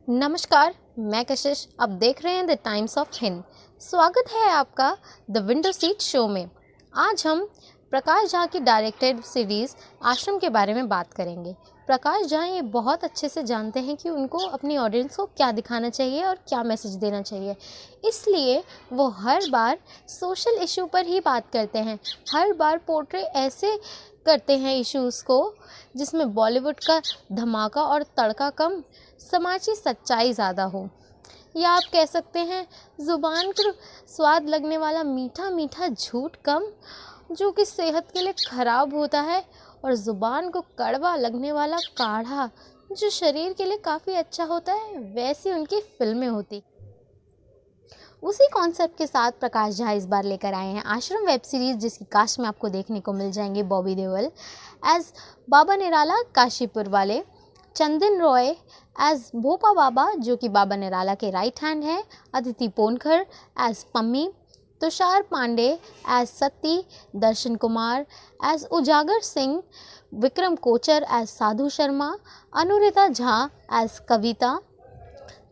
नमस्कार, मैं कशिश। आप देख रहे हैं द टाइम्स ऑफ हिंद। स्वागत है आपका द विंडो सीट शो में। आज हम प्रकाश झा की डायरेक्टेड सीरीज़ आश्रम के बारे में बात करेंगे। प्रकाश झा ये बहुत अच्छे से जानते हैं कि उनको अपनी ऑडियंस को क्या दिखाना चाहिए और क्या मैसेज देना चाहिए, इसलिए वो हर बार सोशल इशू पर ही बात करते हैं। हर बार पोर्ट्रे ऐसे करते हैं इश्यूज़ को जिसमें बॉलीवुड का धमाका और तड़का कम, समाज की सच्चाई ज़्यादा हो, या आप कह सकते हैं ज़ुबान को स्वाद लगने वाला मीठा मीठा झूठ कम, जो कि सेहत के लिए ख़राब होता है, और ज़ुबान को कड़वा लगने वाला काढ़ा जो शरीर के लिए काफ़ी अच्छा होता है, वैसी उनकी फिल्में होती। उसी कॉन्सेप्ट के साथ प्रकाश झा इस बार लेकर आए हैं आश्रम वेब सीरीज़, जिसकी कास्ट में आपको देखने को मिल जाएंगे बॉबी देओल एज बाबा निराला काशीपुर वाले, चंदन रॉय एज भोपा बाबा जो कि बाबा निराला के राइट हैंड हैं, अदिति पोनखर एज पम्मी, तुषार पांडे एज सत्ती, दर्शन कुमार एज उजागर सिंह, विक्रम कोचर एज साधु शर्मा, अनुरिता झा एज कविता,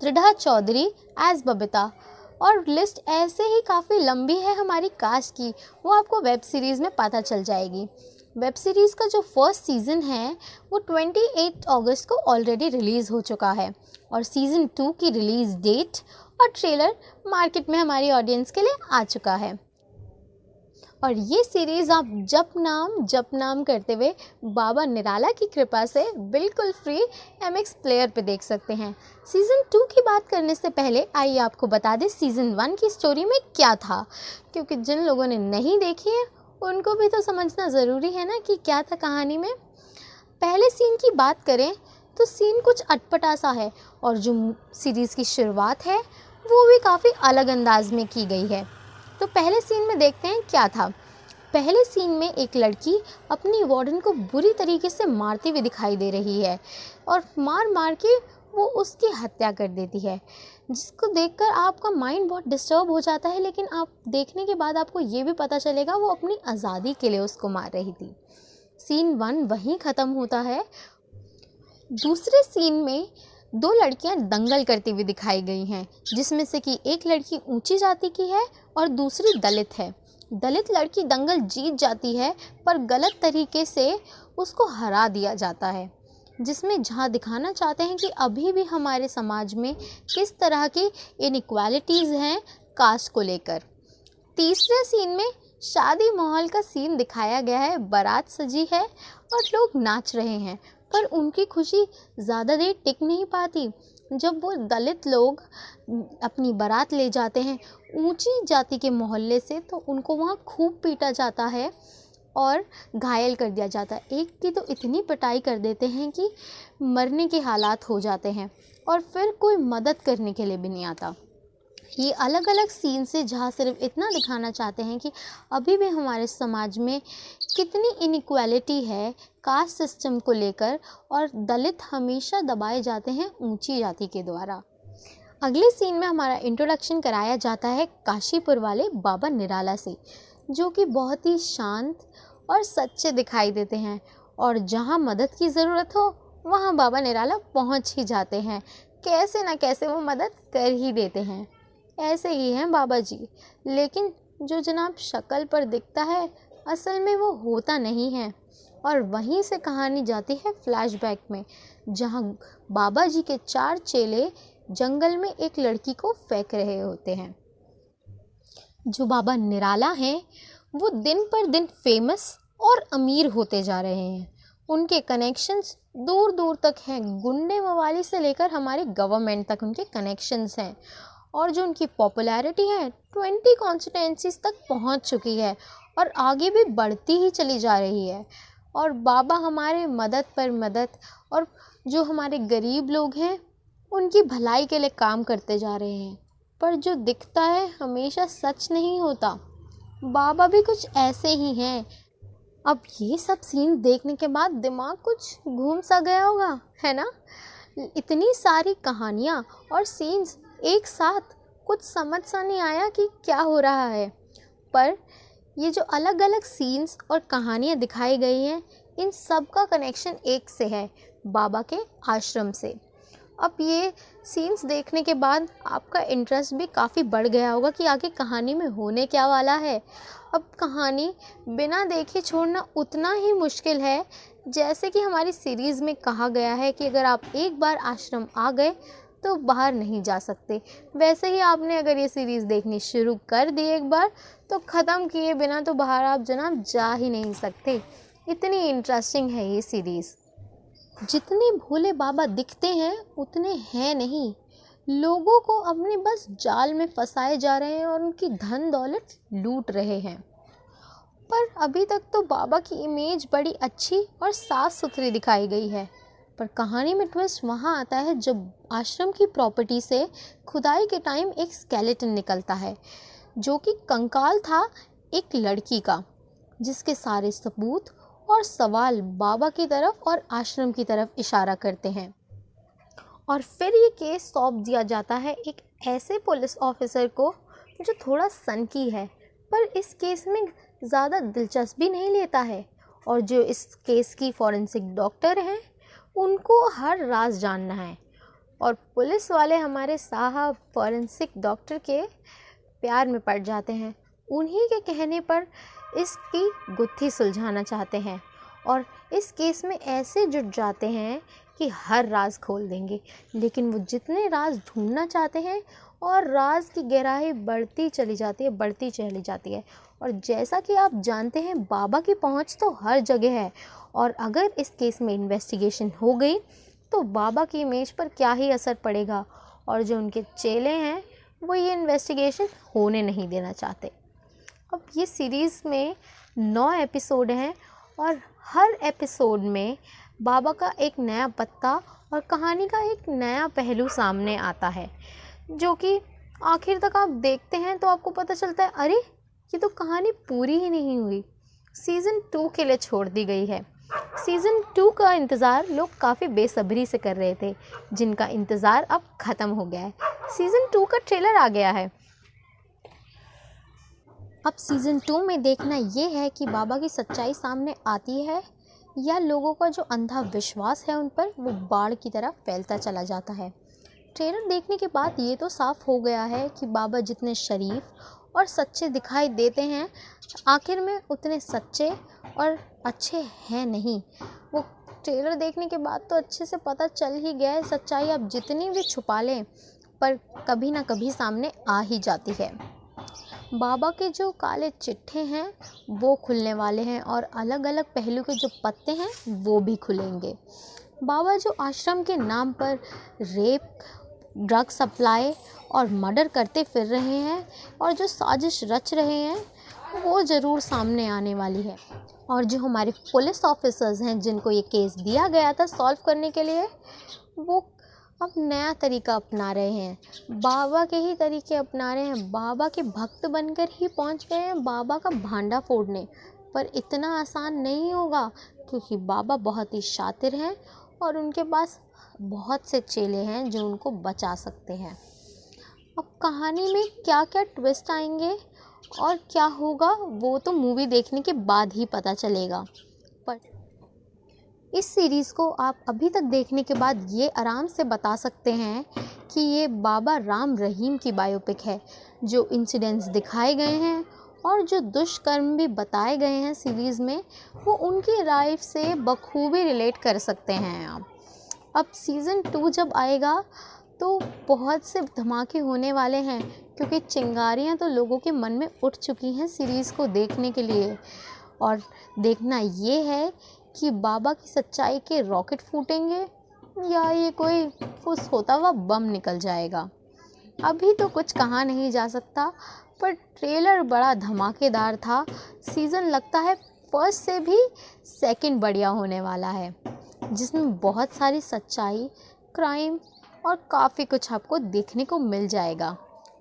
त्रिधा चौधरी एज बबीता। और लिस्ट ऐसे ही काफ़ी लंबी है हमारी कास्ट की, वो आपको वेब सीरीज़ में पता चल जाएगी। वेब सीरीज़ का जो फर्स्ट सीज़न है वो 28 अगस्त को ऑलरेडी रिलीज़ हो चुका है, और सीज़न 2 की रिलीज़ डेट और ट्रेलर मार्केट में हमारी ऑडियंस के लिए आ चुका है। और ये सीरीज़ आप जप नाम करते हुए बाबा निराला की कृपा से बिल्कुल फ्री MX प्लेयर पे देख सकते हैं। सीज़न 2 की बात करने से पहले आइए आपको बता दें सीज़न 1 की स्टोरी में क्या था, क्योंकि जिन लोगों ने नहीं देखी है उनको भी तो समझना ज़रूरी है ना कि क्या था कहानी में। पहले सीन की बात करें तो सीन कुछ अटपटा सा है, और जो सीरीज़ की शुरुआत है वो भी काफ़ी अलग अंदाज में की गई है। तो पहले सीन में देखते हैं क्या था। पहले सीन में एक लड़की अपनी वार्डन को बुरी तरीके से मारती हुई दिखाई दे रही है, और मार के वो उसकी हत्या कर देती है, जिसको देखकर आपका माइंड बहुत डिस्टर्ब हो जाता है। लेकिन आप देखने के बाद आपको ये भी पता चलेगा वो अपनी आज़ादी के लिए उसको मार रही थी। सीन 1 वहीं ख़त्म होता है। दूसरे सीन में 2 लड़कियां दंगल करती हुई दिखाई गई हैं, जिसमें से कि एक लड़की ऊंची जाति की है और दूसरी दलित है। दलित लड़की दंगल जीत जाती है, पर गलत तरीके से उसको हरा दिया जाता है, जिसमें जहाँ दिखाना चाहते हैं कि अभी भी हमारे समाज में किस तरह की इनइक्वालिटीज़ हैं कास्ट को लेकर। तीसरे सीन में शादी माहौल का सीन दिखाया गया है। बारात सजी है और लोग नाच रहे हैं, पर उनकी खुशी ज़्यादा देर टिक नहीं पाती। जब वो दलित लोग अपनी बारात ले जाते हैं ऊंची जाति के मोहल्ले से, तो उनको वहाँ खूब पीटा जाता है और घायल कर दिया जाता है। एक की तो इतनी पिटाई कर देते हैं कि मरने के हालात हो जाते हैं, और फिर कोई मदद करने के लिए भी नहीं आता। ये अलग अलग सीन से जहाँ सिर्फ इतना दिखाना चाहते हैं कि अभी भी हमारे समाज में कितनी इनइक्वालिटी है कास्ट सिस्टम को लेकर, और दलित हमेशा दबाए जाते हैं ऊंची जाति के द्वारा। अगले सीन में हमारा इंट्रोडक्शन कराया जाता है काशीपुर वाले बाबा निराला से, जो कि बहुत ही शांत और सच्चे दिखाई देते हैं, और जहाँ मदद की ज़रूरत हो वहाँ बाबा निराला पहुँच ही जाते हैं। कैसे ना कैसे वो मदद कर ही देते हैं। ऐसे ही हैं बाबा जी, लेकिन जो जनाब शक्ल पर दिखता है असल में वो होता नहीं है। और वहीं से कहानी जाती है फ्लैशबैक में, जहाँ बाबा जी के 4 चेले जंगल में एक लड़की को फेंक रहे होते हैं। जो बाबा निराला हैं वो दिन पर दिन फेमस और अमीर होते जा रहे हैं। उनके कनेक्शंस दूर दूर तक हैं, गुंडे मवाली से लेकर हमारे गवर्नमेंट तक उनके कनेक्शंस हैं, और जो उनकी पॉपुलैरिटी है 20 कॉन्स्टिट्यूंसीज तक पहुंच चुकी है, और आगे भी बढ़ती ही चली जा रही है। और बाबा हमारे मदद पर मदद, और जो हमारे गरीब लोग हैं उनकी भलाई के लिए काम करते जा रहे हैं। पर जो दिखता है हमेशा सच नहीं होता। बाबा भी कुछ ऐसे ही हैं। अब ये सब सीन देखने के बाद दिमाग कुछ घूम सा गया होगा, है ना। इतनी सारी कहानियाँ और सीन्स एक साथ, कुछ समझ सा नहीं आया कि क्या हो रहा है। पर ये जो अलग अलग सीन्स और कहानियाँ दिखाई गई हैं, इन सब का कनेक्शन एक से है, बाबा के आश्रम से। अब ये सीन्स देखने के बाद आपका इंटरेस्ट भी काफ़ी बढ़ गया होगा कि आगे कहानी में होने क्या वाला है। अब कहानी बिना देखे छोड़ना उतना ही मुश्किल है जैसे कि हमारी सीरीज़ में कहा गया है कि अगर आप एक बार आश्रम आ गए तो बाहर नहीं जा सकते। वैसे ही आपने अगर ये सीरीज़ देखनी शुरू कर दी एक बार तो ख़त्म किए बिना तो बाहर आप जनाब जा ही नहीं सकते। इतनी इंटरेस्टिंग है ये सीरीज़। जितने भोले बाबा दिखते हैं उतने हैं नहीं। लोगों को अपने बस जाल में फंसाए जा रहे हैं और उनकी धन दौलत लूट रहे हैं। पर अभी तक तो बाबा की इमेज बड़ी अच्छी और साफ सुथरी दिखाई गई है। पर कहानी में ट्विस्ट वहाँ आता है जब आश्रम की प्रॉपर्टी से खुदाई के टाइम एक स्केलेटन निकलता है जो कि कंकाल था एक लड़की का, जिसके सारे सबूत और सवाल बाबा की तरफ और आश्रम की तरफ इशारा करते हैं। और फिर ये केस सौंप दिया जाता है एक ऐसे पुलिस ऑफिसर को जो थोड़ा सनकी है पर इस केस में ज़्यादा दिलचस्पी नहीं लेता है, और जो इस केस की फॉरेंसिक डॉक्टर हैं उनको हर राज जानना है। और पुलिस वाले हमारे साहब फॉरेंसिक डॉक्टर के प्यार में पड़ जाते हैं। उन्हीं के कहने पर इसकी गुत्थी सुलझाना चाहते हैं और इस केस में ऐसे जुट जाते हैं कि हर राज खोल देंगे। लेकिन वो जितने राज ढूंढना चाहते हैं और राज की गहराई बढ़ती चली जाती है। और जैसा कि आप जानते हैं बाबा की पहुंच तो हर जगह है, और अगर इस केस में इन्वेस्टिगेशन हो गई तो बाबा की इमेज पर क्या ही असर पड़ेगा। और जो उनके चेले हैं वो ये इन्वेस्टिगेशन होने नहीं देना चाहते। अब ये सीरीज़ में 9 एपिसोड हैं और हर एपिसोड में बाबा का एक नया पत्ता और कहानी का एक नया पहलू सामने आता है, जो कि आखिर तक आप देखते हैं तो आपको पता चलता है अरे ये तो कहानी पूरी ही नहीं हुई, सीज़न 2 के लिए छोड़ दी गई है। सीज़न 2 का इंतज़ार लोग काफ़ी बेसब्री से कर रहे थे, जिनका इंतज़ार अब ख़त्म हो गया है। सीज़न 2 का ट्रेलर आ गया है। अब सीज़न 2 में देखना ये है कि बाबा की सच्चाई सामने आती है या लोगों का जो अंधा विश्वास है उन पर वो बाढ़ की तरह फैलता चला जाता है। ट्रेलर देखने के बाद ये तो साफ हो गया है कि बाबा जितने शरीफ और सच्चे दिखाई देते हैं आखिर में उतने सच्चे और अच्छे हैं नहीं। वो ट्रेलर देखने के बाद तो अच्छे से पता चल ही गया है, सच्चाई आप जितनी भी छुपा लें पर कभी ना कभी सामने आ ही जाती है। बाबा के जो काले चिट्ठे हैं वो खुलने वाले हैं और अलग अलग पहलू के जो पत्ते हैं वो भी खुलेंगे। बाबा जो आश्रम के नाम पर रेप, ड्रग सप्लाई और मर्डर करते फिर रहे हैं और जो साजिश रच रहे हैं वो ज़रूर सामने आने वाली है। और जो हमारे पुलिस ऑफिसर्स हैं जिनको ये केस दिया गया था सॉल्व करने के लिए, वो अब नया तरीका अपना रहे हैं, बाबा के ही तरीके अपना रहे हैं। बाबा के भक्त बनकर ही पहुंच गए हैं बाबा का भांडा फोड़ने। पर इतना आसान नहीं होगा क्योंकि बाबा बहुत ही शातिर हैं और उनके पास बहुत से चेले हैं जो उनको बचा सकते हैं। अब कहानी में क्या क्या ट्विस्ट आएंगे और क्या होगा वो तो मूवी देखने के बाद ही पता चलेगा। पर इस सीरीज़ को आप अभी तक देखने के बाद ये आराम से बता सकते हैं कि ये बाबा राम रहीम की बायोपिक है। जो इंसिडेंट्स दिखाए गए हैं और जो दुष्कर्म भी बताए गए हैं सीरीज़ में, वो उनकी लाइफ से बखूबी रिलेट कर सकते हैं आप। अब सीज़न 2 जब आएगा तो बहुत से धमाके होने वाले हैं क्योंकि चिंगारियां तो लोगों के मन में उठ चुकी हैं सीरीज़ को देखने के लिए। और देखना ये है कि बाबा की सच्चाई के रॉकेट फूटेंगे या ये कोई फुस होता हुआ बम निकल जाएगा। अभी तो कुछ कहा नहीं जा सकता, पर ट्रेलर बड़ा धमाकेदार था। सीज़न लगता है फर्स्ट से भी सेकंड बढ़िया होने वाला है, जिसमें बहुत सारी सच्चाई, क्राइम और काफ़ी कुछ आपको देखने को मिल जाएगा।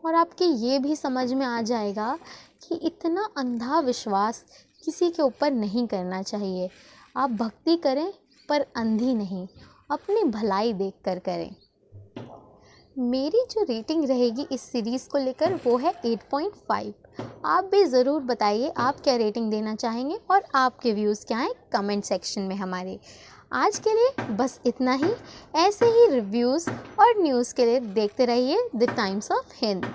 और आपके ये भी समझ में आ जाएगा कि इतना अंधा विश्वास किसी के ऊपर नहीं करना चाहिए। आप भक्ति करें पर अंधी नहीं, अपनी भलाई देखकर करें। मेरी जो रेटिंग रहेगी इस सीरीज़ को लेकर वो है 8.5। आप भी ज़रूर बताइए आप क्या रेटिंग देना चाहेंगे और आपके व्यूज़ क्या हैं कमेंट सेक्शन में हमारे। आज के लिए बस इतना ही। ऐसे ही रिव्यूज़ और न्यूज़ के लिए देखते रहिए द टाइम्स ऑफ हिंद।